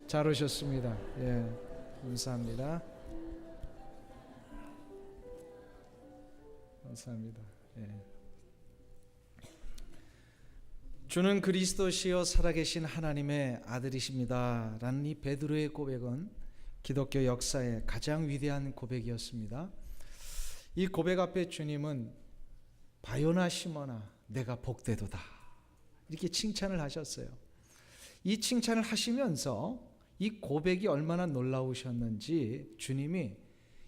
잘 오셨습니다. 예, 감사합니다. 감사합니다. 예. 주는 그리스도시요 살아계신 하나님의 아들이십니다 라는 이 베드로의 고백은 기독교 역사의 가장 위대한 고백이었습니다. 이 고백 앞에 주님은 바요나 시몬아 내가 복되도다 이렇게 칭찬을 하셨어요. 이 칭찬을 하시면서 이 고백이 얼마나 놀라우셨는지 주님이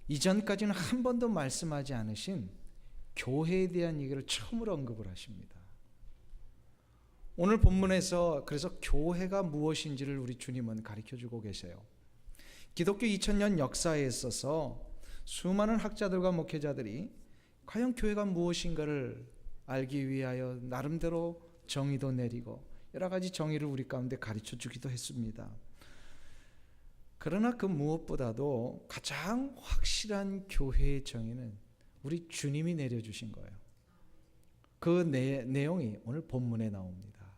이전까지는 한 번도 말씀하지 않으신 교회에 대한 얘기를 처음으로 언급을 하십니다. 오늘 본문에서 그래서 교회가 무엇인지를 우리 주님은 가르쳐주고 계세요. 기독교 2000년 역사에 있어서 수많은 학자들과 목회자들이 과연 교회가 무엇인가를 알기 위하여 나름대로 정의도 내리고 여러 가지 정의를 우리 가운데 가르쳐주기도 했습니다. 그러나 그 무엇보다도 가장 확실한 교회의 정의는 우리 주님이 내려주신 거예요. 그 내용이 오늘 본문에 나옵니다.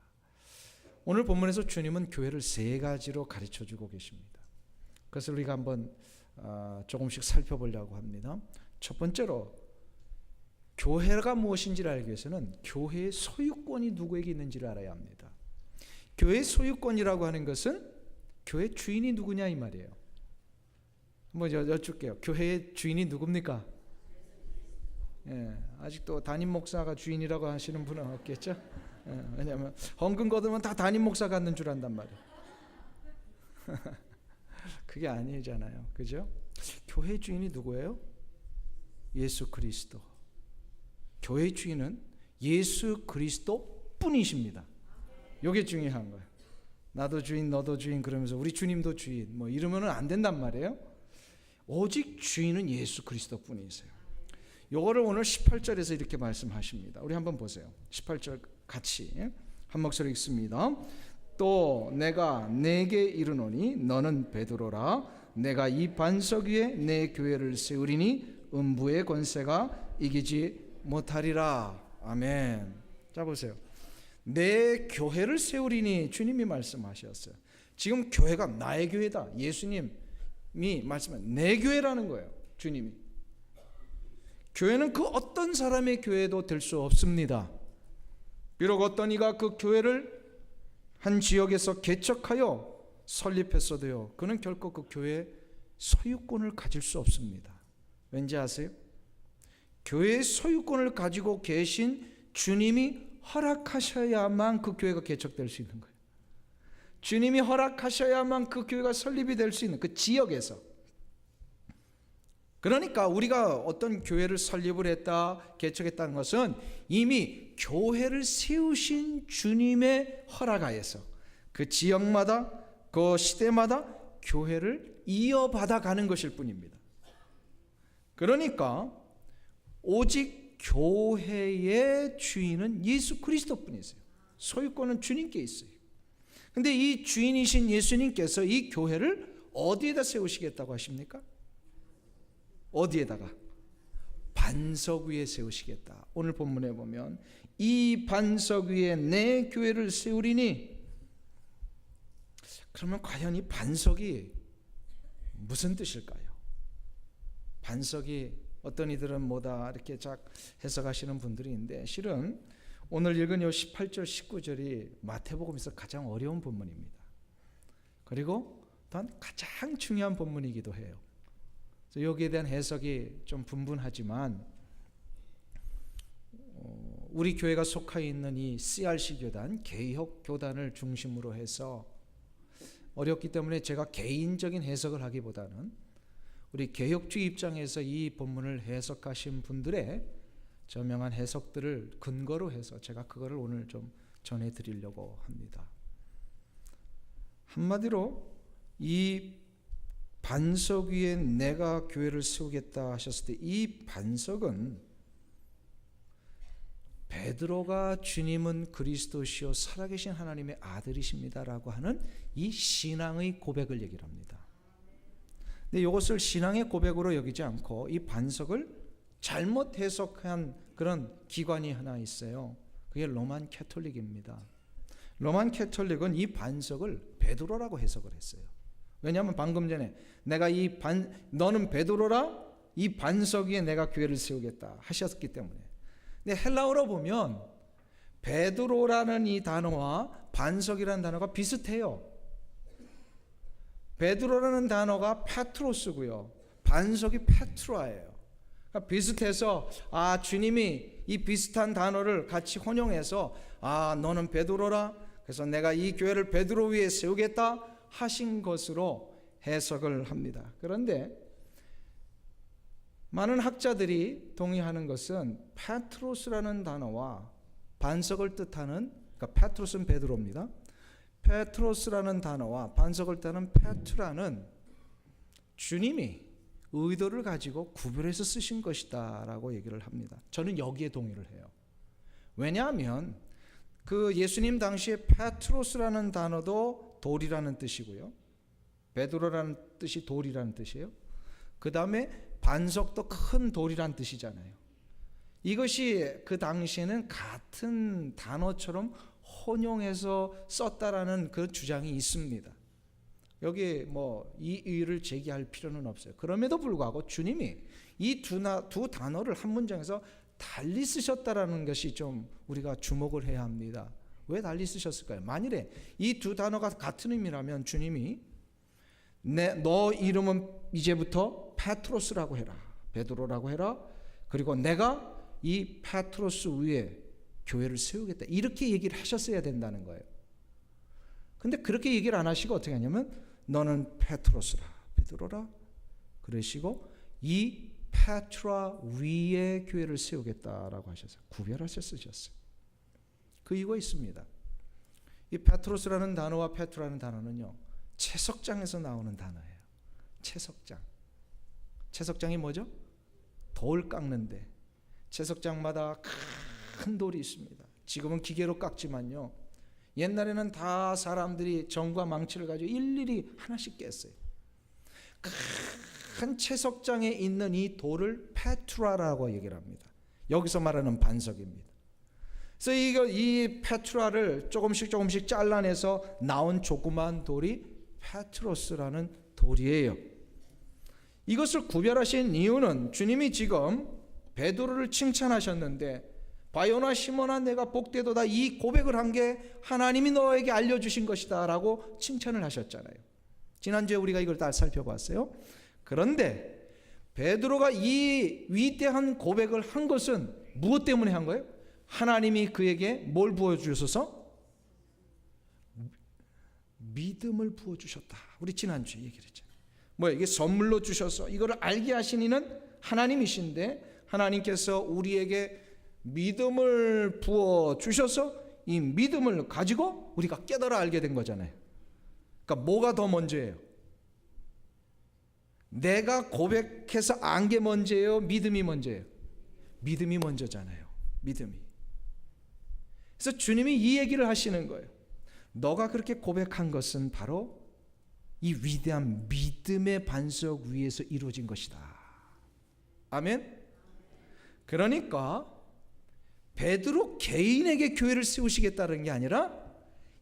오늘 본문에서 주님은 교회를 세 가지로 가르쳐주고 계십니다. 그것을 우리가 한번 조금씩 살펴보려고 합니다. 첫 번째로 교회가 무엇인지를 알기 위해서는 교회의 소유권이 누구에게 있는지를 알아야 합니다. 교회의 소유권이라고 하는 것은 교회 주인이 누구냐 이 말이에요. 한번 여쭐게요. 교회의 주인이 누굽니까? 예, 아직도 담임 목사가 주인이라고 하시는 분은 없겠죠? 예, 왜냐하면 헌금 거두면 다 담임 목사 갖는 줄 안단 말이에요. 그게 아니잖아요, 그죠? 교회 주인이 누구예요? 예수 그리스도. 교회 주인은 예수 그리스도 뿐이십니다. 이게 중요한 거예요. 나도 주인, 너도 주인 그러면서 우리 주님도 주인 뭐 이러면 안 된단 말이에요. 오직 주인은 예수 그리스도 뿐이세요. 요거를 오늘 18절에서 이렇게 말씀하십니다. 우리 한번 보세요. 18절 같이 한 목소리 읽습니다. 또 내가 네게 이르노니 너는 베드로라 내가 이 반석 위에 내 교회를 세우리니 음부의 권세가 이기지 못하리라. 아멘. 자 보세요. 내 교회를 세우리니 주님이 말씀하셨어요. 지금 교회가 나의 교회다. 예수님이 말씀한 내 교회라는 거예요. 주님이. 교회는 그 어떤 사람의 교회도 될 수 없습니다. 비록 어떤 이가 그 교회를 한 지역에서 개척하여 설립했어도요, 그는 결코 그 교회의 소유권을 가질 수 없습니다. 왠지 아세요? 교회의 소유권을 가지고 계신 주님이 허락하셔야만 그 교회가 개척될 수 있는 거예요. 주님이 허락하셔야만 그 교회가 설립이 될 수 있는 그 지역에서. 그러니까 우리가 어떤 교회를 설립을 했다, 개척했다는 것은 이미 교회를 세우신 주님의 허락하에서 그 지역마다 그 시대마다 교회를 이어받아 가는 것일 뿐입니다. 그러니까 오직 교회의 주인은 예수 그리스도 뿐이세요. 소유권은 주님께 있어요. 근데 이 주인이신 예수님께서 이 교회를 어디에다 세우시겠다고 하십니까? 어디에다가? 반석 위에 세우시겠다. 오늘 본문에 보면 이 반석 위에 내 교회를 세우리니, 그러면 과연 이 반석이 무슨 뜻일까요? 반석이 어떤 이들은 뭐다 이렇게 쫙 해석하시는 분들이 있는데, 실은 오늘 읽은 이 18절 19절이 마태복음에서 가장 어려운 본문입니다. 그리고 또한 가장 중요한 본문이기도 해요. 여기에 대한 해석이 좀 분분하지만 우리 교회가 속해 있는 이 CRC 교단, 개혁 교단을 중심으로 해서 어렵기 때문에 제가 개인적인 해석을 하기보다는 우리 개혁주의 입장에서 이 본문을 해석하신 분들의 저명한 해석들을 근거로 해서 제가 그거를 오늘 좀 전해드리려고 합니다. 한마디로 이 반석 위에 내가 교회를 세우겠다 하셨을 때 이 반석은 베드로가 주님은 그리스도시요 살아계신 하나님의 아들이십니다라고 하는 이 신앙의 고백을 얘기를 합니다. 근데 이것을 신앙의 고백으로 여기지 않고 이 반석을 잘못 해석한 그런 기관이 하나 있어요. 그게 로만 캐톨릭입니다. 로만 캐톨릭은 이 반석을 베드로라고 해석을 했어요. 왜냐하면 방금 전에 내가 너는 베드로라 이 반석 위에 내가 교회를 세우겠다 하셨기 때문에. 근데 헬라어로 보면 베드로라는 이 단어와 반석이라는 단어가 비슷해요. 베드로라는 단어가 페트로스고요, 반석이 페트라예요. 그러니까 비슷해서 주님이 이 비슷한 단어를 같이 혼용해서 너는 베드로라, 그래서 내가 이 교회를 베드로 위에 세우겠다 하신 것으로 해석을 합니다. 그런데 많은 학자들이 동의하는 것은 페트로스라는 단어와 반석을 뜻하는, 그러니까 페트로스는 베드로입니다. 페트로스라는 단어와 반석을 뜻하는 페트라는 주님이 의도를 가지고 구별해서 쓰신 것이다 라고 얘기를 합니다. 저는 여기에 동의를 해요. 왜냐하면 그 예수님 당시에 페트로스라는 단어도 돌이라는 뜻이고요, 베드로라는 뜻이 돌이라는 뜻이에요. 그 다음에 반석도 큰 돌이라는 뜻이잖아요. 이것이 그 당시에는 같은 단어처럼 혼용해서 썼다라는 그 주장이 있습니다. 여기 이 의의를 제기할 필요는 없어요. 그럼에도 불구하고 주님이 이 두 단어를 한 문장에서 달리 쓰셨다라는 것이 좀 우리가 주목을 해야 합니다. 왜 달리 쓰셨을까요? 만일에 이 두 단어가 같은 의미라면 주님이 너 이름은 이제부터 페트로스라고 해라, 베드로라고 해라, 그리고 내가 이 페트로스 위에 교회를 세우겠다, 이렇게 얘기를 하셨어야 된다는 거예요. 근데 그렇게 얘기를 안 하시고 어떻게 하냐면 너는 페트로스라, 베드로라 그러시고 이 페트라 위에 교회를 세우겠다라고 하셔서 구별하셔 쓰셨어요. 그 이유가 있습니다. 이 페트로스라는 단어와 페트라는 단어는요, 채석장에서 나오는 단어예요. 채석장이 뭐죠? 돌 깎는데 채석장마다 큰 돌이 있습니다. 지금은 기계로 깎지만요, 옛날에는 다 사람들이 정과 망치를 가지고 일일이 하나씩 깼어요. 큰 채석장에 있는 이 돌을 페트라라고 얘기를 합니다. 여기서 말하는 반석입니다. 그래서 이 페트라를 조금씩 잘라내서 나온 조그만 돌이 페트로스라는 돌이에요. 이것을 구별하신 이유는 주님이 지금 베드로를 칭찬하셨는데 바요나 시몬아 내가 복되도다, 이 고백을 한 게 하나님이 너에게 알려주신 것이다 라고 칭찬을 하셨잖아요. 지난주에 우리가 이걸 다 살펴봤어요. 그런데 베드로가 이 위대한 고백을 한 것은 무엇 때문에 한 거예요? 하나님이 그에게 뭘 부어주셔서? 믿음을 부어주셨다. 우리 지난주에 얘기를 했잖아요. 이게 선물로 주셔서 이거를 알게 하신 이는 하나님이신데, 하나님께서 우리에게 믿음을 부어주셔서 이 믿음을 가지고 우리가 깨달아 알게 된 거잖아요. 그러니까 뭐가 더 먼저예요? 내가 고백해서 안 게 먼저예요? 믿음이 먼저예요? 믿음이 먼저잖아요. 믿음이. 그래서 주님이 이 얘기를 하시는 거예요. 너가 그렇게 고백한 것은 바로 이 위대한 믿음의 반석 위에서 이루어진 것이다. 아멘. 그러니까 베드로 개인에게 교회를 세우시겠다는 게 아니라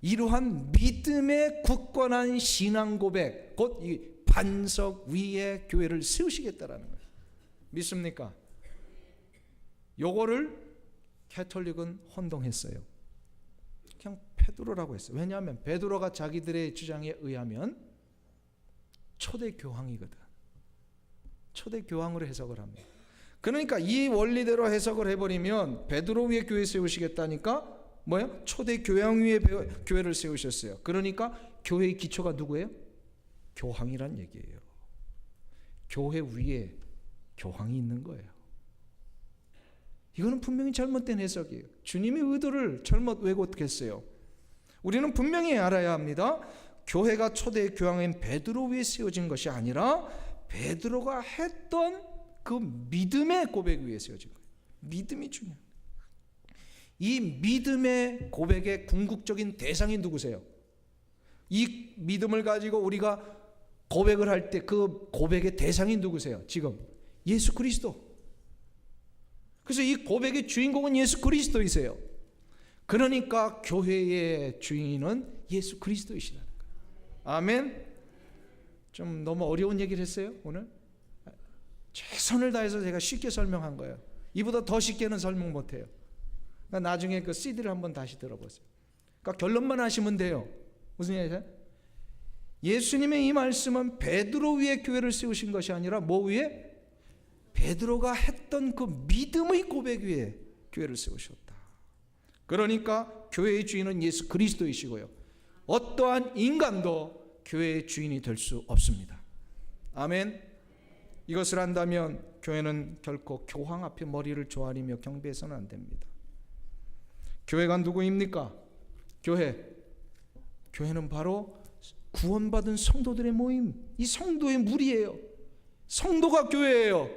이러한 믿음의 굳건한 신앙 고백, 곧 이 반석 위에 교회를 세우시겠다라는 거예요. 믿습니까? 요거를 캐톨릭은 혼동했어요. 그냥 베드로라고 했어요. 왜냐하면 베드로가 자기들의 주장에 의하면 초대 교황이거든. 초대 교황으로 해석을 합니다. 그러니까 이 원리대로 해석을 해버리면 베드로 위에 교회 세우시겠다니까 뭐예요? 초대 교황 위에 교회를 세우셨어요. 그러니까 교회의 기초가 누구예요? 교황이란 얘기예요. 교회 위에 교황이 있는 거예요. 이거는 분명히 잘못된 해석이에요. 주님의 의도를 잘못 왜곡했어요. 우리는 분명히 알아야 합니다. 교회가 초대 교황인 베드로 위에 세워진 것이 아니라 베드로가 했던 그 믿음의 고백 위에 세워진 거예요. 믿음이 중요해요. 이 믿음의 고백의 궁극적인 대상이 누구세요? 이 믿음을 가지고 우리가 고백을 할 때 그 고백의 대상이 누구세요? 지금 예수 그리스도. 그래서 이 고백의 주인공은 예수 그리스도이세요. 그러니까 교회의 주인은 예수 그리스도이시라는 거예요. 아멘. 좀 너무 어려운 얘기를 했어요 오늘? 최선을 다해서 제가 쉽게 설명한 거예요. 이보다 더 쉽게는 설명 못해요. 그러니까 나중에 그 CD를 한번 다시 들어보세요. 그러니까 결론만 하시면 돼요. 무슨 얘기예요? 예수님의 이 말씀은 베드로 위에 교회를 세우신 것이 아니라 뭐 위에? 베드로가 했던 그 믿음의 고백 위에 교회를 세우셨다. 그러니까 교회의 주인은 예수 그리스도이시고요, 어떠한 인간도 교회의 주인이 될 수 없습니다. 아멘. 이것을 안다면 교회는 결코 교황 앞에 머리를 조아리며 경배해서는 안 됩니다. 교회가 누구입니까? 교회는 바로 구원받은 성도들의 모임, 이 성도의 무리예요. 성도가 교회예요.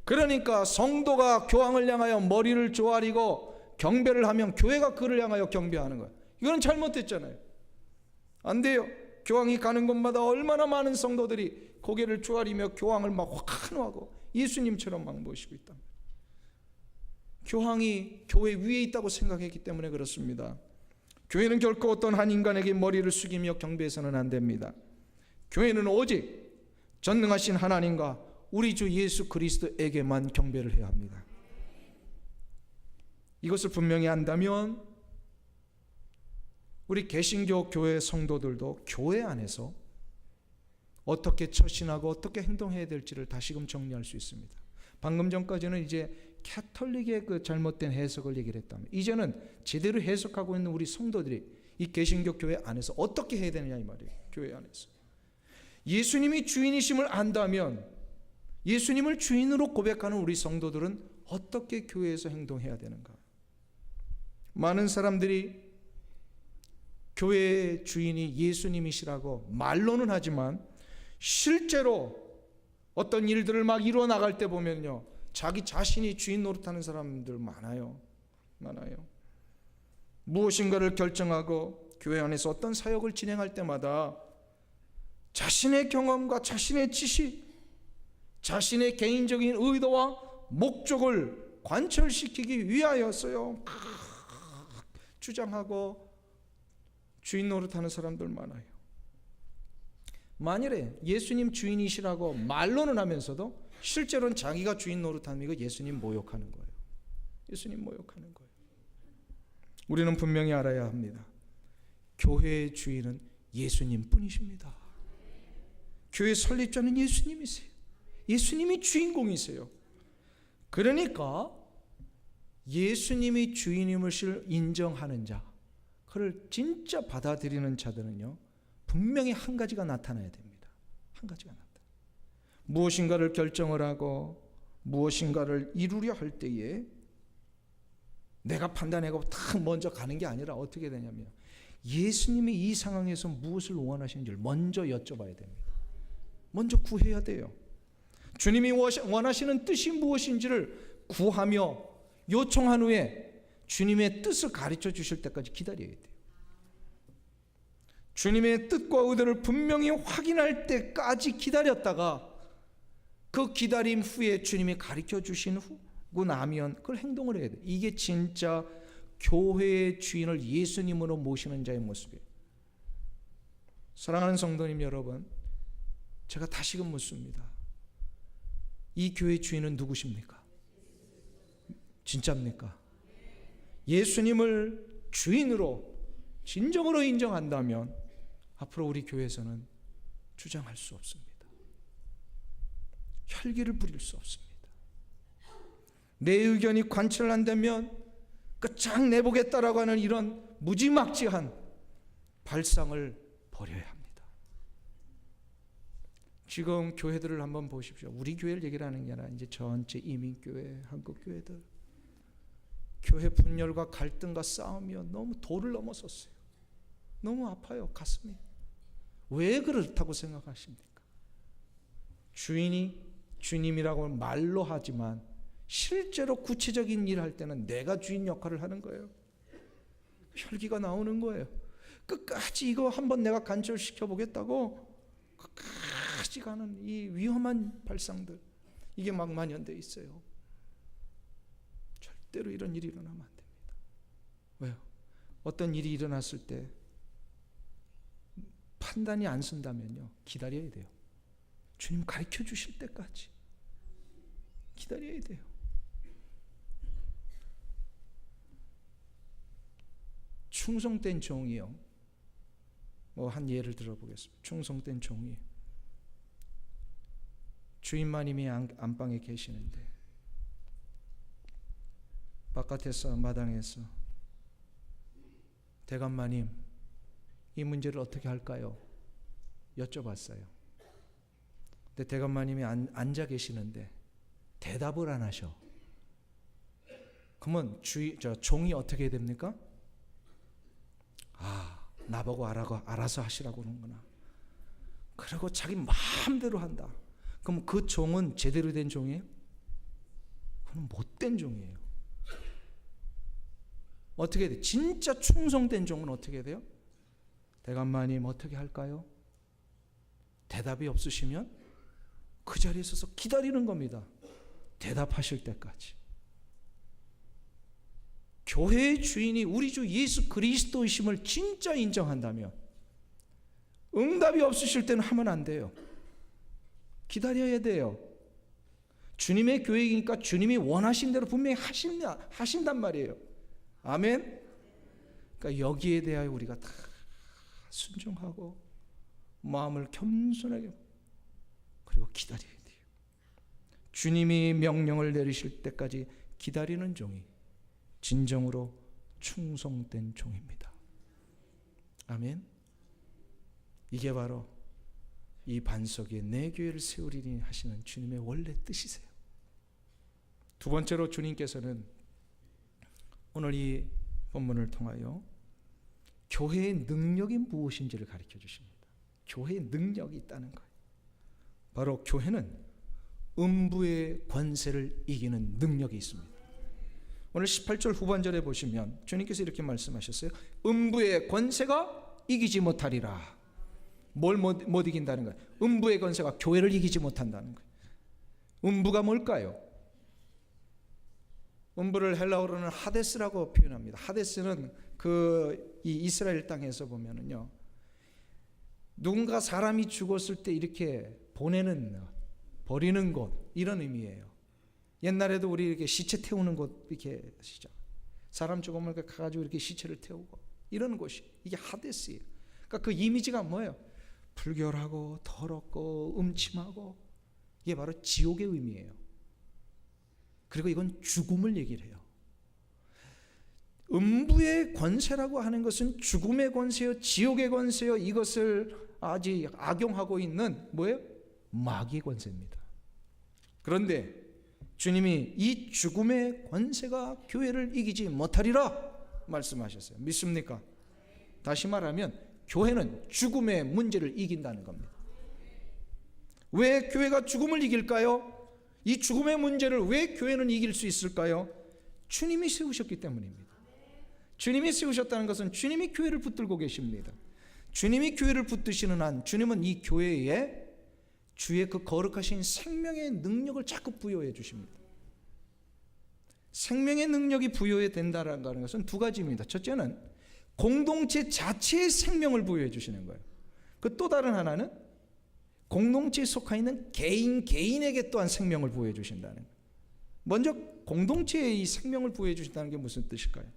그러니까 성도가 교황을 향하여 머리를 조아리고 경배를 하면 교회가 그를 향하여 경배하는 거예요. 이건 잘못됐잖아요. 안 돼요. 교황이 가는 곳마다 얼마나 많은 성도들이 고개를 조아리며 교황을 막 환호하고 예수님처럼 막 모시고 있다. 교황이 교회 위에 있다고 생각했기 때문에 그렇습니다. 교회는 결코 어떤 한 인간에게 머리를 숙이며 경배해서는 안 됩니다. 교회는 오직 전능하신 하나님과 우리 주 예수 그리스도에게만 경배를 해야 합니다. 이것을 분명히 안다면 우리 개신교 교회 성도들도 교회 안에서 어떻게 처신하고 어떻게 행동해야 될지를 다시금 정리할 수 있습니다. 방금 전까지는 이제 캐톨릭의 그 잘못된 해석을 얘기를 했다면, 이제는 제대로 해석하고 있는 우리 성도들이 이 개신교 교회 안에서 어떻게 해야 되느냐 이 말이에요. 교회 안에서 예수님이 주인이심을 안다면, 예수님을 주인으로 고백하는 우리 성도들은 어떻게 교회에서 행동해야 되는가? 많은 사람들이 교회의 주인이 예수님이시라고 말로는 하지만 실제로 어떤 일들을 막 이루어 나갈 때 보면요, 자기 자신이 주인 노릇하는 사람들 많아요. 무엇인가를 결정하고 교회 안에서 어떤 사역을 진행할 때마다 자신의 경험과 자신의 지식, 자신의 개인적인 의도와 목적을 관철시키기 위하여서요 주장하고 주인 노릇하는 사람들 많아요. 만일에 예수님 주인이시라고 말로는 하면서도 실제로는 자기가 주인 노릇하는 이거 예수님 모욕하는 거예요. 예수님 모욕하는 거예요. 우리는 분명히 알아야 합니다. 교회의 주인은 예수님 뿐이십니다. 교회 설립자는 예수님이세요. 예수님이 주인공이세요. 그러니까 예수님이 주인임을 인정하는 자, 그를 진짜 받아들이는 자들은요 분명히 한 가지가 나타나야 됩니다. 한 가지가 나타나. 무엇인가를 결정을 하고 무엇인가를 이루려 할 때에 내가 판단하고 딱 먼저 가는 게 아니라 어떻게 되냐면, 예수님이 이 상황에서 무엇을 원하시는지를 먼저 여쭤봐야 됩니다. 먼저 구해야 돼요. 주님이 원하시는 뜻이 무엇인지를 구하며 요청한 후에 주님의 뜻을 가르쳐 주실 때까지 기다려야 돼요. 주님의 뜻과 의도를 분명히 확인할 때까지 기다렸다가 그 기다림 후에 주님이 가르쳐 주신 후고 나면 그걸 행동을 해야 돼요. 이게 진짜 교회의 주인을 예수님으로 모시는 자의 모습이에요. 사랑하는 성도님 여러분, 제가 다시금 묻습니다. 이 교회의 주인은 누구십니까? 진짜입니까? 예수님을 주인으로 진정으로 인정한다면 앞으로 우리 교회에서는 주장할 수 없습니다. 혈기를 부릴 수 없습니다. 내 의견이 관철 안 되면 끝장 내보겠다라고 하는 이런 무지막지한 발상을 버려야 합니다. 지금 교회들을 한번 보십시오. 우리 교회를 얘기를 하는 게 아니라 이제 전체 이민교회, 한국교회들, 교회 분열과 갈등과 싸움이요 너무 도를 넘어섰어요. 너무 아파요, 가슴이. 왜 그렇다고 생각하십니까? 주인이 주님이라고 말로 하지만 실제로 구체적인 일을 할 때는 내가 주인 역할을 하는 거예요. 혈기가 나오는 거예요. 끝까지 이거 한번 내가 간절시켜 보겠다고 끝까지 가는 이 위험한 발상들, 이게 막 만연되어 있어요. 절대로 이런 일이 일어나면 안 됩니다. 왜요? 어떤 일이 일어났을 때 판단이 안 쓴다면요 기다려야 돼요. 주님 가르쳐 주실 때까지 기다려야 돼요. 충성된 종이요. 한 예를 들어보겠습니다. 충성된 종이 주인마님이 안방에 계시는데 바깥에서 마당에서 대감마님 이 문제를 어떻게 할까요? 여쭤봤어요. 근데 대감마님이 앉아 계시는데 대답을 안 하셔. 그러면 종이 어떻게 됩니까? 나보고 알아서 하시라고 그러는구나. 그리고 자기 마음대로 한다. 그럼 그 종은 제대로 된 종이에요? 그건 못된 종이에요. 어떻게 돼요? 진짜 충성된 종은 어떻게 돼요? 대감마님 어떻게 할까요? 대답이 없으시면 그 자리에 서서 기다리는 겁니다. 대답하실 때까지. 교회의 주인이 우리 주 예수 그리스도이심을 진짜 인정한다면 응답이 없으실 때는 하면 안 돼요. 기다려야 돼요. 주님의 교회이니까 주님이 원하신 대로 분명히 하신단 말이에요. 아멘. 그러니까 여기에 대하여 우리가 다 순종하고 마음을 겸손하게 그리고 기다려야 돼요. 주님이 명령을 내리실 때까지 기다리는 종이 진정으로 충성된 종입니다. 아멘. 이게 바로 이 반석에 내 교회를 세우리니 하시는 주님의 원래 뜻이세요. 두 번째로 주님께서는 오늘 이 본문을 통하여 교회의 능력이 무엇인지를 가르쳐 주십니다. 교회의 능력이 있다는 거예요. 바로 교회는 음부의 권세를 이기는 능력이 있습니다. 오늘 18절 후반절에 보시면 주님께서 이렇게 말씀하셨어요. 음부의 권세가 이기지 못하리라. 뭘 못 이긴다는 거예요? 음부의 권세가 교회를 이기지 못한다는 거예요. 음부가 뭘까요? 음부를 헬라어로는 하데스라고 표현합니다. 하데스는 이 이스라엘 땅에서 보면은요, 누군가 사람이 죽었을 때 이렇게 버리는 곳, 이런 의미예요. 옛날에도 우리 이렇게 시체 태우는 곳 이렇게 하시죠. 사람 죽으면 가가지고 이렇게 시체를 태우고 이런 곳이 이게 하데스예요. 그러니까 그 이미지가 뭐예요? 불결하고 더럽고 음침하고 이게 바로 지옥의 의미예요. 그리고 이건 죽음을 얘기를 해요. 음부의 권세라고 하는 것은 죽음의 권세요, 지옥의 권세요. 이것을 아직 악용하고 있는 뭐예요? 마귀의 권세입니다. 그런데 주님이 이 죽음의 권세가 교회를 이기지 못하리라 말씀하셨어요. 믿습니까? 다시 말하면 교회는 죽음의 문제를 이긴다는 겁니다. 왜 교회가 죽음을 이길까요? 이 죽음의 문제를 왜 교회는 이길 수 있을까요? 주님이 세우셨기 때문입니다. 주님이 세우셨다는 것은 주님이 교회를 붙들고 계십니다. 주님이 교회를 붙드시는 한 주님은 이 교회에 주의 그 거룩하신 생명의 능력을 자꾸 부여해 주십니다. 생명의 능력이 부여해 된다는 것은 두 가지입니다. 첫째는 공동체 자체의 생명을 부여해 주시는 거예요. 그 또 다른 하나는 공동체에 속해 있는 개인에게 또한 생명을 부여해 주신다는 거예요. 먼저 공동체에 이 생명을 부여해 주신다는 게 무슨 뜻일까요?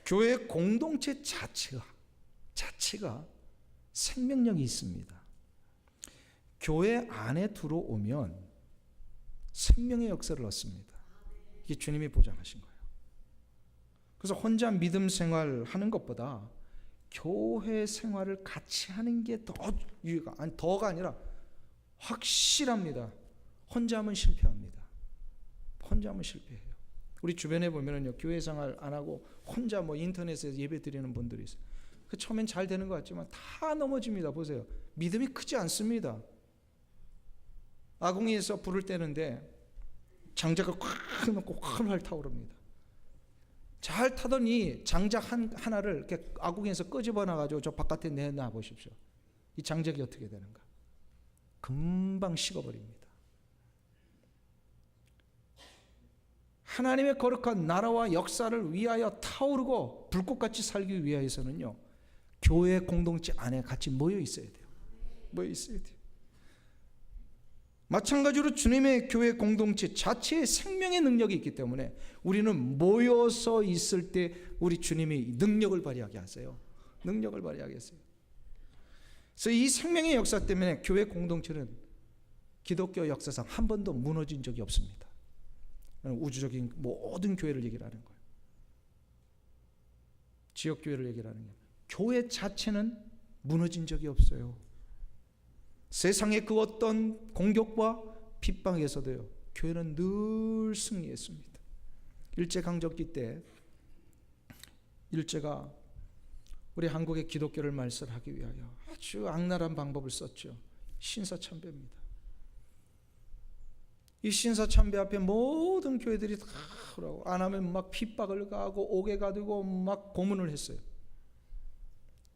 교회 공동체 자체가 생명력이 있습니다. 교회 안에 들어오면 생명의 역사를 얻습니다. 이게 주님이 보장하신 거예요. 그래서 혼자 믿음 생활하는 것보다 교회 생활을 같이 하는 게 더 유익한, 아니 더가 아니라 확실합니다. 혼자 하면 실패합니다. 혼자 하면 실패해요. 우리 주변에 보면은요, 교회 생활 안 하고 혼자 인터넷에서 예배 드리는 분들이 있어요. 그 처음엔 잘 되는 것 같지만 다 넘어집니다. 보세요. 믿음이 크지 않습니다. 아궁이에서 불을 떼는데 장작을 꽉 넣고 활활 타오릅니다. 잘 타더니 장작 하나를 이렇게 아궁이에서 끄집어 놔가지고 저 바깥에 내놔 보십시오. 이 장작이 어떻게 되는가? 금방 식어버립니다. 하나님의 거룩한 나라와 역사를 위하여 타오르고 불꽃같이 살기 위하여서는요, 교회 공동체 안에 같이 모여 있어야 돼요. 뭐 있어야 돼요. 마찬가지로 주님의 교회 공동체 자체에 생명의 능력이 있기 때문에 우리는 모여서 있을 때 우리 주님이 능력을 발휘하게 하세요. 능력을 발휘하게 하세요. 그래서 이 생명의 역사 때문에 교회 공동체는 기독교 역사상 한 번도 무너진 적이 없습니다. 우주적인 모든 교회를 얘기를 하는 거예요. 지역교회를 얘기를 하는 거예요. 교회 자체는 무너진 적이 없어요. 세상의 그 어떤 공격과 핍박에서도요, 교회는 늘 승리했습니다. 일제강점기 때 일제가 우리 한국의 기독교를 말살하기 위하여 아주 악랄한 방법을 썼죠. 신사참배입니다. 이 신사참배 앞에 모든 교회들이 다 그러고 안 하면 막 핍박을 가하고 옥에 가두고 막 고문을 했어요.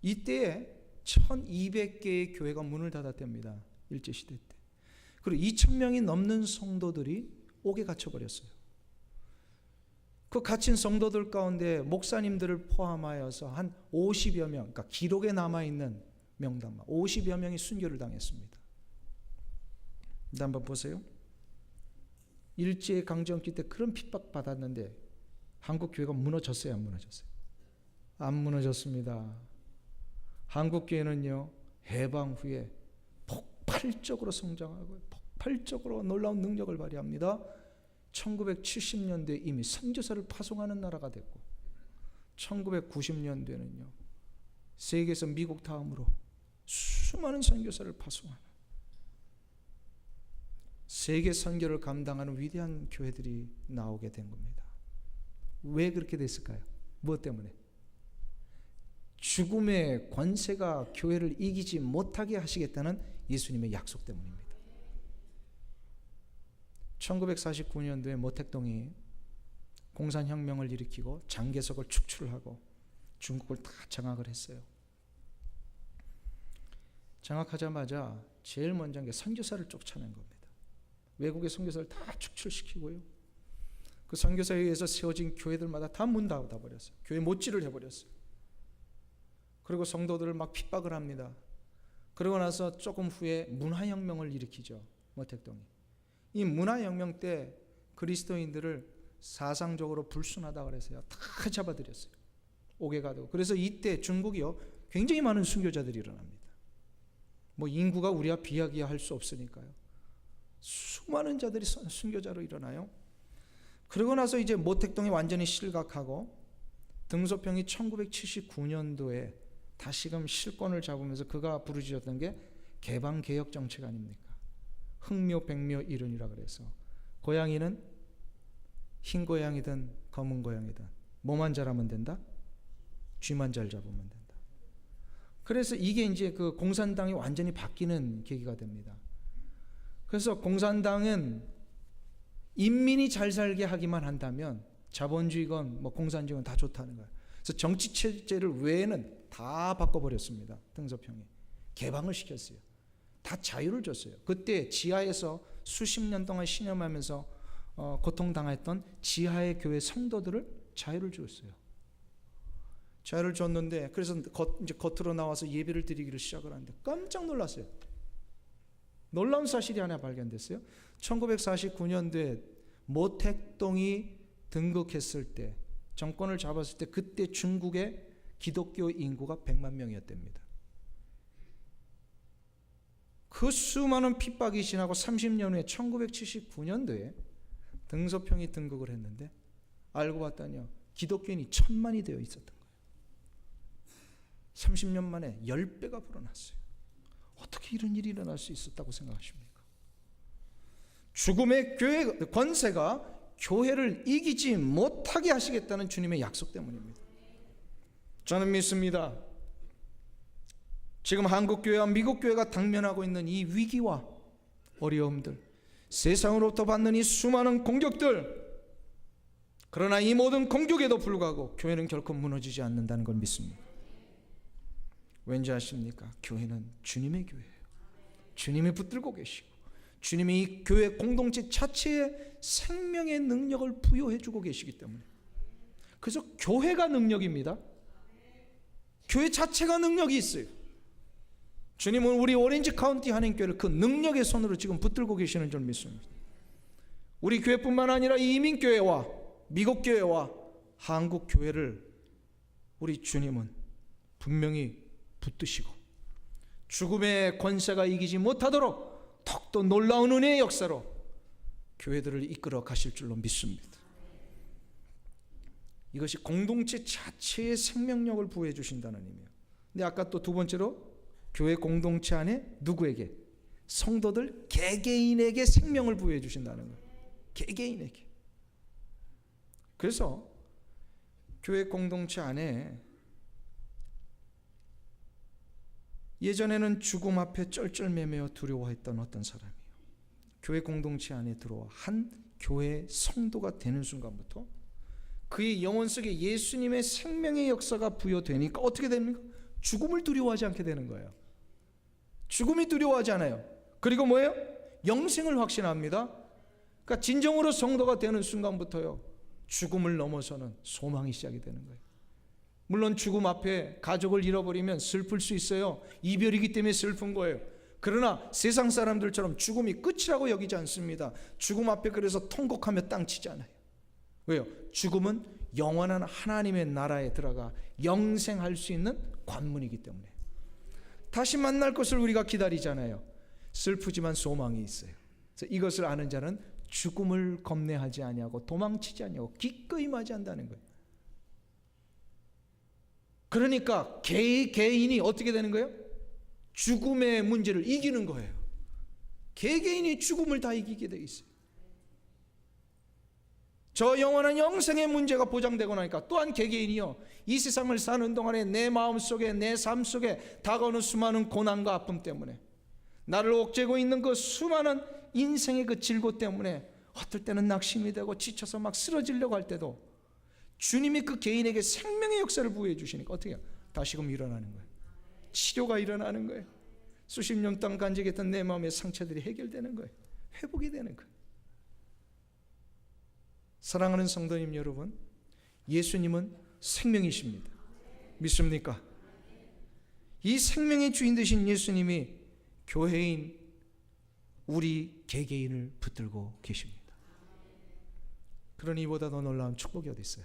이때에 1200개의 교회가 문을 닫았답니다. 일제시대 때. 그리고 2000명이 넘는 성도들이 옥에 갇혀버렸어요. 그 갇힌 성도들 가운데 목사님들을 포함하여서 한 50여 명, 그러니까 기록에 남아있는 명단만 50여 명이 순교를 당했습니다. 근데 한번 보세요. 일제강점기 때 그런 핍박 받았는데 한국 교회가 무너졌어요, 안 무너졌어요? 안 무너졌습니다. 한국 교회는요, 해방 후에 폭발적으로 성장하고 폭발적으로 놀라운 능력을 발휘합니다. 1970년대에 이미 선교사를 파송하는 나라가 됐고 1990년대에는요 세계에서 미국 다음으로 수많은 선교사를 파송하는 세계 선교를 감당하는 위대한 교회들이 나오게 된 겁니다. 왜 그렇게 됐을까요? 무엇 때문에? 죽음의 권세가 교회를 이기지 못하게 하시겠다는 예수님의 약속 때문입니다. 1949년도에 모택동이 공산혁명을 일으키고 장개석을 축출하고 중국을 다 장악을 했어요. 장악하자마자 제일 먼저 한 게 선교사를 쫓아낸 겁니다. 외국의 선교사를 다 축출시키고요. 그 선교사에 의해서 세워진 교회들마다 다 문 닫아버렸어요. 교회 못지를 해버렸어요. 그리고 성도들을 막 핍박을 합니다. 그러고 나서 조금 후에 문화혁명을 일으키죠. 모택동이. 이 문화혁명 때 그리스도인들을 사상적으로 불순하다 그래서요 다 잡아들였어요. 옥에 가두고. 그래서 이때 중국이요 굉장히 많은 순교자들이 일어납니다. 뭐 인구가 우리와 비하기할 수 없으니까요. 수많은 자들이 순교자로 일어나요. 그러고 나서 이제 모택동이 완전히 실각하고 등소평이 1979년도에 다시금 실권을 잡으면서 그가 부르짖었던 게 개방개혁 정책 아닙니까? 흑묘, 백묘, 일운이라 그래서 고양이는 흰 고양이든 검은 고양이든 뭐만 잘하면 된다? 쥐만 잘 잡으면 된다. 그래서 이게 이제 그 공산당이 완전히 바뀌는 계기가 됩니다. 그래서 공산당은 인민이 잘 살게 하기만 한다면 자본주의건 뭐 공산주의건 다 좋다는 거예요. 그래서 정치 체제를 외에는 다 바꿔버렸습니다. 등소평이 개방을 시켰어요. 다 자유를 줬어요. 그때 지하에서 수십 년 동안 신념하면서 고통당했던 지하의 교회 성도들을 자유를 줬어요. 자유를 줬는데 그래서 이제 겉으로 나와서 예배를 드리기를 시작을 하는데 깜짝 놀랐어요. 놀라운 사실이 하나 발견됐어요. 1949년도에 모택동이 등극했을 때 정권을 잡았을 때 그때 중국의 기독교 인구가 100만 명이었답니다. 그 수많은 핍박이 지나고 30년 후에 1979년도에 등소평이 등극을 했는데 알고 봤더니요 기독교인이 1000만이 되어 있었던 거예요. 30년 만에 10배가 불어났어요. 어떻게 이런 일이 일어날 수 있었다고 생각하십니까? 죽음의 교회 권세가 교회를 이기지 못하게 하시겠다는 주님의 약속 때문입니다. 저는 믿습니다. 지금 한국교회와 미국교회가 당면하고 있는 이 위기와 어려움들, 세상으로부터 받는 이 수많은 공격들, 그러나 이 모든 공격에도 불구하고 교회는 결코 무너지지 않는다는 걸 믿습니다. 왠지 아십니까? 교회는 주님의 교회예요. 주님이 붙들고 계시고 주님이 이 교회 공동체 자체에 생명의 능력을 부여해 주고 계시기 때문에, 그래서 교회가 능력입니다. 교회 자체가 능력이 있어요. 주님은 우리 오렌지 카운티 한인교회를 그 능력의 손으로 지금 붙들고 계시는 줄 믿습니다. 우리 교회뿐만 아니라 이민교회와 미국 교회와 한국 교회를 우리 주님은 분명히 붙드시고 죽음의 권세가 이기지 못하도록 더욱더 놀라운 은혜의 역사로 교회들을 이끌어 가실 줄로 믿습니다. 이것이 공동체 자체의 생명력을 부여해 주신다는 의미예요. 근데 아까 또 두 번째로 교회 공동체 안에 누구에게? 성도들 개개인에게 생명을 부여해 주신다는 거예요. 개개인에게. 그래서 교회 공동체 안에 예전에는 죽음 앞에 쩔쩔매매어 두려워했던 어떤 사람이에요. 교회 공동체 안에 들어와 한 교회 성도가 되는 순간부터 그의 영혼 속에 예수님의 생명의 역사가 부여되니까 어떻게 됩니까? 죽음을 두려워하지 않게 되는 거예요. 죽음이 두려워하지 않아요. 그리고 뭐예요? 영생을 확신합니다. 그러니까 진정으로 성도가 되는 순간부터요, 죽음을 넘어서는 소망이 시작이 되는 거예요. 물론 죽음 앞에 가족을 잃어버리면 슬플 수 있어요. 이별이기 때문에 슬픈 거예요. 그러나 세상 사람들처럼 죽음이 끝이라고 여기지 않습니다. 죽음 앞에 그래서 통곡하며 땅치지 않아요. 왜요? 죽음은 영원한 하나님의 나라에 들어가 영생할 수 있는 관문이기 때문에. 다시 만날 것을 우리가 기다리잖아요. 슬프지만 소망이 있어요. 그래서 이것을 아는 자는 죽음을 겁내하지 아니하고 도망치지 아니하고 기꺼이 맞이한다는 거예요. 그러니까 개인이 어떻게 되는 거예요? 죽음의 문제를 이기는 거예요. 개개인이 죽음을 다 이기게 되어 있어요. 저 영원한 영생의 문제가 보장되고 나니까 또한 개개인이요, 이 세상을 사는 동안에 내 마음속에 내 삶 속에 다가오는 수많은 고난과 아픔 때문에, 나를 옥죄고 있는 그 수많은 인생의 그 질고 때문에 어떨 때는 낙심이 되고 지쳐서 막 쓰러지려고 할 때도 주님이 그 개인에게 생명의 역사를 부여해 주시니까 어떻게 해요? 다시금 일어나는 거예요. 치료가 일어나는 거예요. 수십 년 동안 간직했던 내 마음의 상처들이 해결되는 거예요. 회복이 되는 거예요. 사랑하는 성도님 여러분, 예수님은 생명이십니다. 믿습니까? 이 생명의 주인 되신 예수님이 교회인 우리 개개인을 붙들고 계십니다. 그러니 이보다 더 놀라운 축복이 어디 있어요?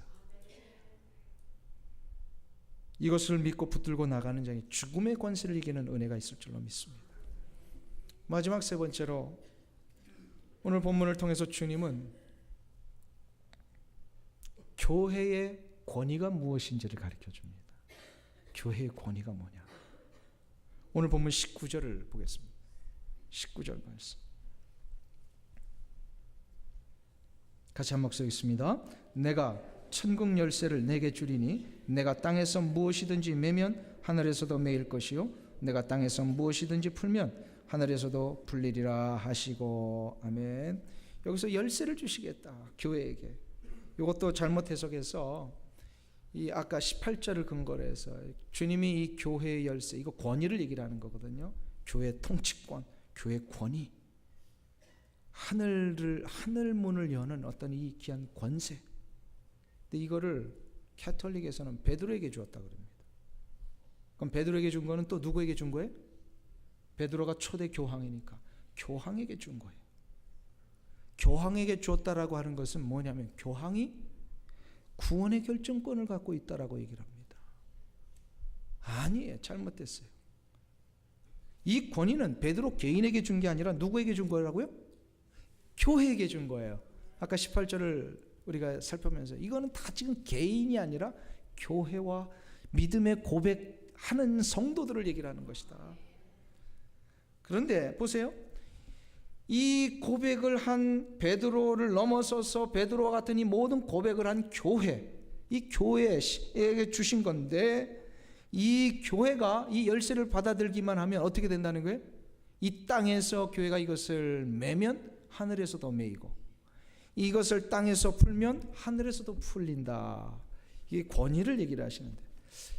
이것을 믿고 붙들고 나가는 자에게 죽음의 권세를 이기는 은혜가 있을 줄로 믿습니다. 마지막 세 번째로, 오늘 본문을 통해서 주님은 교회의 권위가 무엇인지를 가르쳐 줍니다. 교회의 권위가 뭐냐? 오늘 본문 19절을 보겠습니다. 19절 말씀 같이 한번 읽겠습니다. 내가 천국 열쇠를 내게 주리니 내가 땅에서 무엇이든지 매면 하늘에서도 매일 것이요 내가 땅에서 무엇이든지 풀면 하늘에서도 풀리리라 하시고. 아멘. 여기서 열쇠를 주시겠다, 교회에게. 이것도 잘못 해석해서 이 아까 18절을 근거로 해서 주님이 이 교회의 열쇠, 이거 권위를 얘기하는 거거든요. 교회 통치권, 교회 권위, 하늘 문을 여는 어떤 이 귀한 권세. 근데 이거를 캐톨릭에서는 베드로에게 주었다고 그럽니다. 그럼 베드로에게 준 거는 또 누구에게 준 거예요? 베드로가 초대 교황이니까 교황에게 준 거예요. 교황에게 줬다라고 하는 것은 뭐냐면 교황이 구원의 결정권을 갖고 있다라고 얘기를 합니다. 아니에요. 잘못됐어요. 이 권위는 베드로 개인에게 준 게 아니라 누구에게 준 거라고요? 교회에게 준 거예요. 아까 18절을 우리가 살펴보면서 이거는 다 지금 개인이 아니라 교회와 믿음의 고백하는 성도들을 얘기를 하는 것이다. 그런데 보세요. 이 고백을 한 베드로를 넘어서서 베드로와 같은 이 모든 고백을 한 교회, 이 교회에게 주신 건데, 이 교회가 이 열쇠를 받아들기만 하면 어떻게 된다는 거예요? 이 땅에서 교회가 이것을 매면 하늘에서도 매이고, 이것을 땅에서 풀면 하늘에서도 풀린다. 이게 권위를 얘기를 하시는데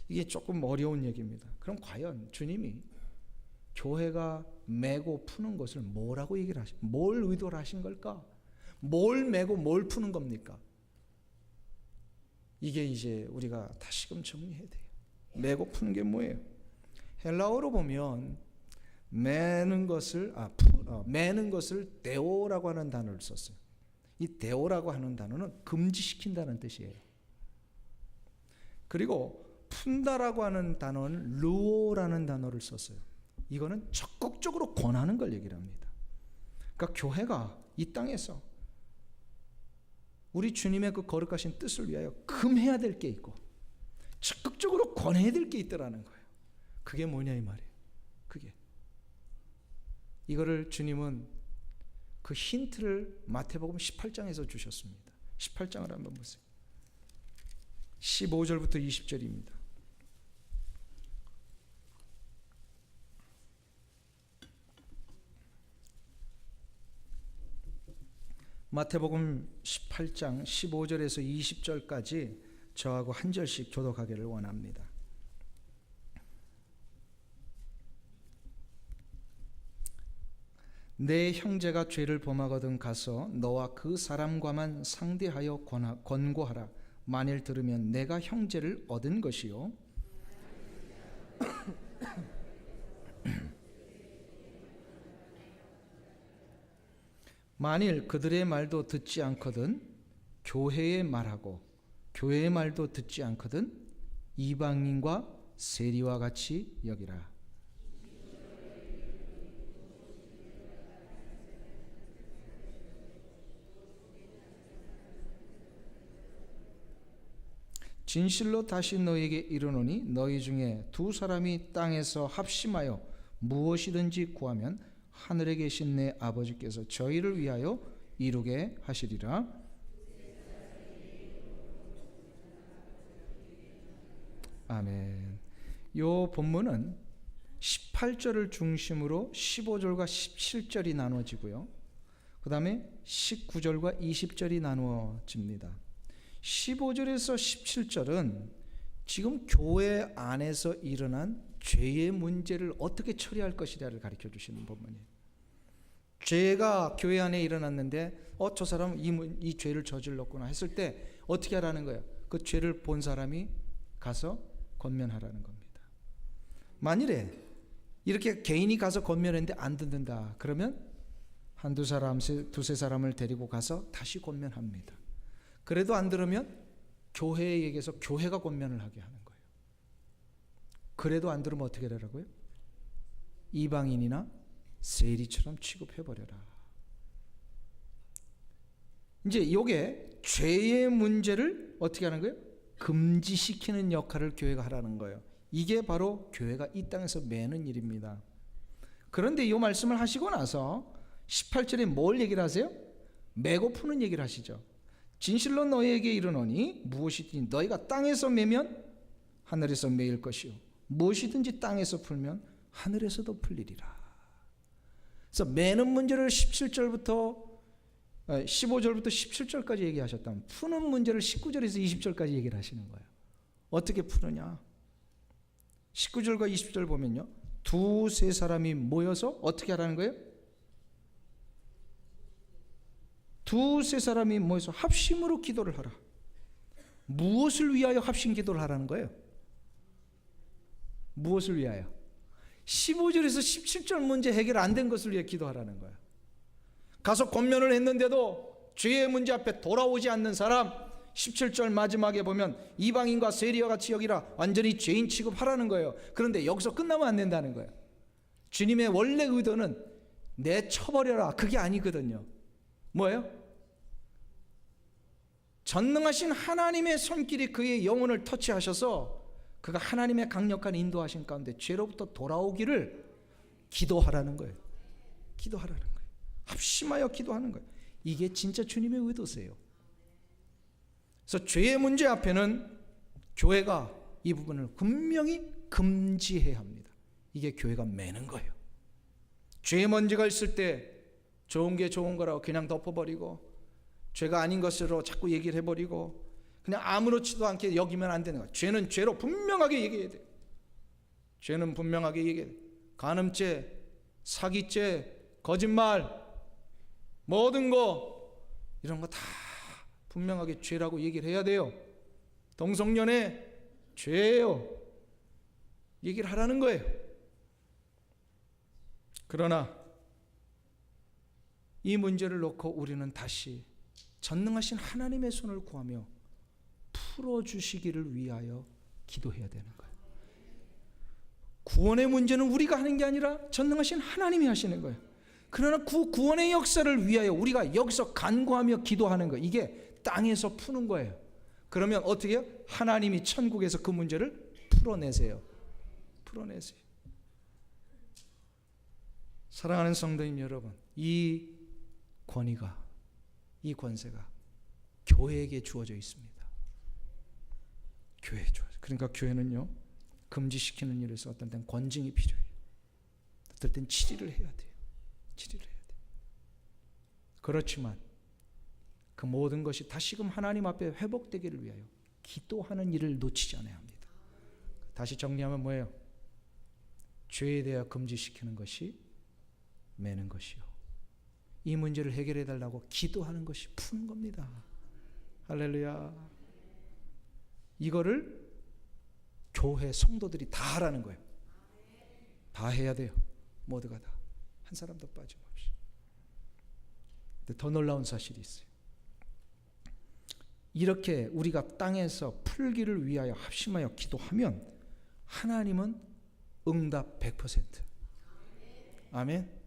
이게 조금 어려운 얘기입니다. 그럼 과연 주님이 교회가 매고 푸는 것을 뭐라고 얘기를 하신, 뭘 의도를 하신 걸까? 뭘 매고 뭘 푸는 겁니까? 이게 이제 우리가 다시금 정리해야 돼요. 매고 푸는 게 뭐예요? 헬라어로 보면 매는 것을 데오라고 하는 단어를 썼어요. 이 데오라고 하는 단어는 금지시킨다는 뜻이에요. 그리고 푼다라고 하는 단어는 루오라는 단어를 썼어요. 이거는 적극적으로 권하는 걸 얘기를 합니다. 그러니까 교회가 이 땅에서 우리 주님의 그 거룩하신 뜻을 위하여 금해야 될 게 있고 적극적으로 권해야 될 게 있더라는 거예요. 그게 뭐냐 이 말이에요. 그게 이거를 주님은 그 힌트를 마태복음 18장에서 주셨습니다. 18장을 한번 보세요. 15절부터 20절입니다. 마태복음 18장 15절에서 20절까지 저하고 한 절씩 교독하기를 원합니다. 내 형제가 죄를 범하거든 가서 너와 그 사람과만 상대하여 권고하라. 만일 들으면 내가 형제를 얻은 것이요 만일 그들의 말도 듣지 않거든 교회의 말하고 교회의 말도 듣지 않거든 이방인과 세리와 같이 여기라. 진실로 다시 너희에게 이르노니 너희 중에 두 사람이 땅에서 합심하여 무엇이든지 구하면 하늘에 계신 내 아버지께서 저희를 위하여 이루게 하시리라. 아멘. 요 본문은 18절을 중심으로 15절과 17절이 나눠지고요. 그 다음에 19절과 20절이 나누어집니다. 15절에서 17절은 지금 교회 안에서 일어난 죄의 문제를 어떻게 처리할 것이냐를 가르쳐 주시는 본문이에요. 죄가 교회 안에 일어났는데 저 사람은 이 죄를 저질렀구나 했을 때 어떻게 하라는 거예요? 그 죄를 본 사람이 가서 권면하라는 겁니다. 만일에 이렇게 개인이 가서 권면했는데 안 듣는다 그러면 한두 사람, 두세 사람을 데리고 가서 다시 권면합니다. 그래도 안 들으면 교회에게서 교회가 권면을 하게 하는 거예요. 그래도 안 들으면 어떻게 되라고요? 이방인이나 세리처럼 취급해버려라. 이제 이게 죄의 문제를 어떻게 하는 거예요? 금지시키는 역할을 교회가 하라는 거예요. 이게 바로 교회가 이 땅에서 매는 일입니다. 그런데 이 말씀을 하시고 나서 18절에 뭘 얘기를 하세요? 매고 푸는 얘기를 하시죠. 진실로 너희에게 이르노니 무엇이든지 너희가 땅에서 매면 하늘에서 매일 것이요 무엇이든지 땅에서 풀면 하늘에서도 풀리리라. 그래서 매는 문제를 15절부터 17절까지 얘기하셨다면 푸는 문제를 19절에서 20절까지 얘기를 하시는 거예요. 어떻게 푸느냐? 19절과 20절 보면요, 두세 사람이 모여서 어떻게 하라는 거예요? 두세 사람이 모여서 합심으로 기도를 하라. 무엇을 위하여 합심 기도를 하라는 거예요? 무엇을 위하여? 15절에서 17절 문제 해결 안 된 것을 위해 기도하라는 거예요. 가서 권면을 했는데도 죄의 문제 앞에 돌아오지 않는 사람, 17절 마지막에 보면 이방인과 세리와 같이 여기라, 완전히 죄인 취급하라는 거예요. 그런데 여기서 끝나면 안 된다는 거예요. 주님의 원래 의도는 내쳐버려라 그게 아니거든요. 뭐예요? 전능하신 하나님의 손길이 그의 영혼을 터치하셔서 그가 하나님의 강력한 인도하신 가운데 죄로부터 돌아오기를 기도하라는 거예요. 기도하라는 거예요. 합심하여 기도하는 거예요. 이게 진짜 주님의 의도세요. 그래서 죄의 문제 앞에는 교회가 이 부분을 분명히 금지해야 합니다. 이게 교회가 매는 거예요. 죄의 먼지가 있을 때 좋은 게 좋은 거라고 그냥 덮어버리고 죄가 아닌 것으로 자꾸 얘기를 해버리고 그냥 아무렇지도 않게 여기면 안 되는 거예요. 죄는 죄로 분명하게 얘기해야 돼요. 죄는 분명하게 얘기해야 돼요. 간음죄, 사기죄, 거짓말, 모든 거 이런 거 다 분명하게 죄라고 얘기를 해야 돼요. 동성연애 죄예요. 얘기를 하라는 거예요. 그러나 이 문제를 놓고 우리는 다시 전능하신 하나님의 손을 구하며 풀어주시기를 위하여 기도해야 되는 거예요. 구원의 문제는 우리가 하는 게 아니라 전능하신 하나님이 하시는 거예요. 그러나 그 구원의 역사를 위하여 우리가 여기서 간구하며 기도하는 거, 이게 땅에서 푸는 거예요. 그러면 어떻게 해요? 하나님이 천국에서 그 문제를 풀어내세요. 풀어내세요. 사랑하는 성도님 여러분, 이 권위가, 이 권세가 교회에게 주어져 있습니다. 교회에 주어져. 그러니까 교회는요, 금지시키는 일에서 어떤 때는 권징이 필요해요. 어떨 땐 치리를 해야 돼요. 치리를 해야 돼요. 그렇지만 그 모든 것이 다시금 하나님 앞에 회복되기를 위하여 기도하는 일을 놓치지 않아야 합니다. 다시 정리하면 뭐예요? 죄에 대하여 금지시키는 것이 매는 것이요, 이 문제를 해결해 달라고 기도하는 것이 푸는 겁니다. 할렐루야. 이거를 교회 성도들이 다 하라는 거예요. 다 해야 돼요. 모두가 다. 한 사람도 빠짐없이. 근데 더 놀라운 사실이 있어요. 이렇게 우리가 땅에서 풀기를 위하여 합심하여 기도하면 하나님은 응답 100%. 아멘.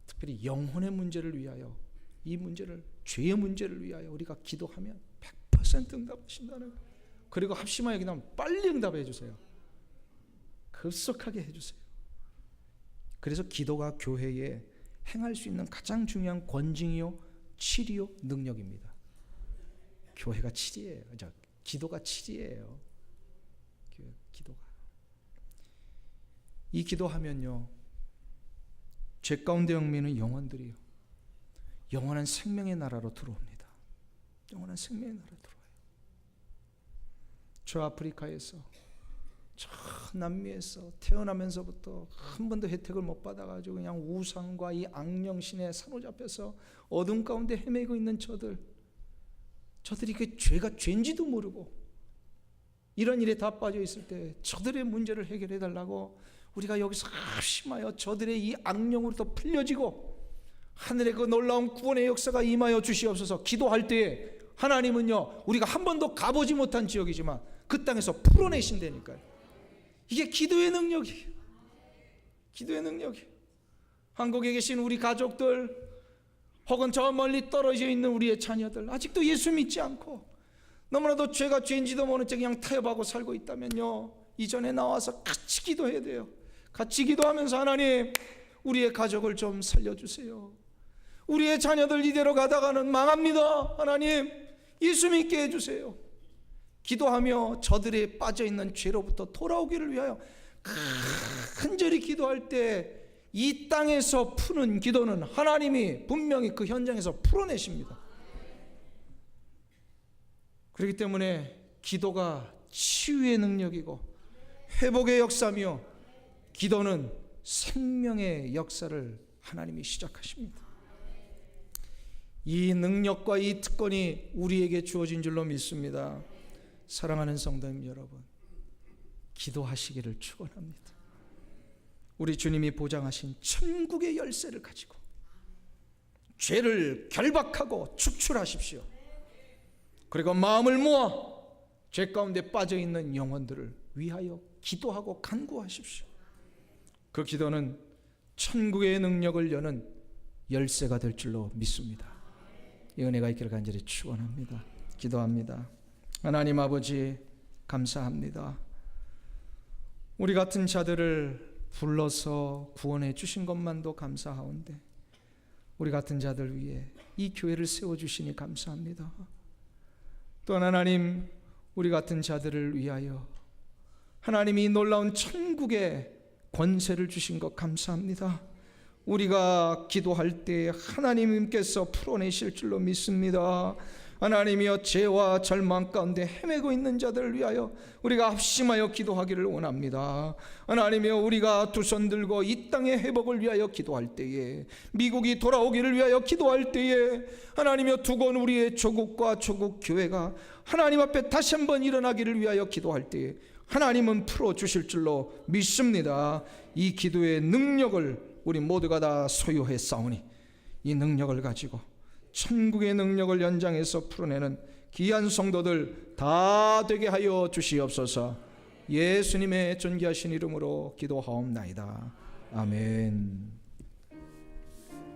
특별히 영혼의 문제를 위하여, 이 문제를, 죄의 문제를 위하여 우리가 기도하면 100% 응답하신다는 거예요. 그리고 합심하여 기도하면 빨리 응답해 주세요. 급속하게 해주세요. 그래서 기도가 교회에 행할 수 있는 가장 중요한 권징이요, 치리요, 능력입니다. 교회가 치리예요. 기도가 치리예요. 기도가. 이 기도하면요, 죄 가운데 얽매이는 영혼들이요, 영원한 생명의 나라로 들어옵니다. 영원한 생명의 나라로 들어와요. 저 아프리카에서, 저 남미에서 태어나면서부터 한 번도 혜택을 못 받아가지고 그냥 우상과 이 악령신에 사로잡혀서 어둠 가운데 헤매고 있는 저들이 그 죄가 죄인지도 모르고 이런 일에 다 빠져 있을 때 저들의 문제를 해결해 달라고 우리가 여기서 합심하여 저들의 이 악령으로부터 풀려지고 하늘의 그 놀라운 구원의 역사가 임하여 주시옵소서 기도할 때에 하나님은요, 우리가 한 번도 가보지 못한 지역이지만 그 땅에서 풀어내신다니까요. 이게 기도의 능력이에요. 기도의 능력이에요. 한국에 계신 우리 가족들, 혹은 저 멀리 떨어져 있는 우리의 자녀들, 아직도 예수 믿지 않고 너무나도 죄가 죄인지도 모른 채 그냥 타협하고 살고 있다면요, 이전에 나와서 같이 기도해야 돼요. 같이 기도하면서 하나님, 우리의 가족을 좀 살려주세요. 우리의 자녀들 이대로 가다가는 망합니다. 하나님, 예수 믿게 해주세요. 기도하며 저들이 빠져있는 죄로부터 돌아오기를 위하여 간절히 기도할 때 이 땅에서 푸는 기도는 하나님이 분명히 그 현장에서 풀어내십니다. 그렇기 때문에 기도가 치유의 능력이고 회복의 역사며 기도는 생명의 역사를 하나님이 시작하십니다. 이 능력과 이 특권이 우리에게 주어진 줄로 믿습니다. 사랑하는 성도님 여러분, 기도하시기를 축원합니다. 우리 주님이 보장하신 천국의 열쇠를 가지고 죄를 결박하고 축출하십시오. 그리고 마음을 모아 죄 가운데 빠져있는 영혼들을 위하여 기도하고 간구하십시오. 그 기도는 천국의 능력을 여는 열쇠가 될 줄로 믿습니다. 이 은혜가 있기를 간절히 축원합니다. 기도합니다. 하나님 아버지, 감사합니다. 우리 같은 자들을 불러서 구원해 주신 것만도 감사하온데 우리 같은 자들 위해 이 교회를 세워주시니 감사합니다. 또한 하나님, 우리 같은 자들을 위하여 하나님이 놀라운 천국의 권세를 주신 것 감사합니다. 우리가 기도할 때 하나님께서 풀어내실 줄로 믿습니다. 하나님이여, 죄와 절망 가운데 헤매고 있는 자들을 위하여 우리가 합심하여 기도하기를 원합니다. 하나님이여, 우리가 두 손 들고 이 땅의 회복을 위하여 기도할 때에, 미국이 돌아오기를 위하여 기도할 때에, 하나님이여, 두건 우리의 조국과 조국 교회가 하나님 앞에 다시 한번 일어나기를 위하여 기도할 때에 하나님은 풀어주실 줄로 믿습니다. 이 기도의 능력을 우리 모두가 다 소유했사오니 이 능력을 가지고 천국의 능력을 연장해서 풀어내는 귀한 성도들 다 되게 하여 주시옵소서. 예수님의 존귀하신 이름으로 기도하옵나이다. 아멘.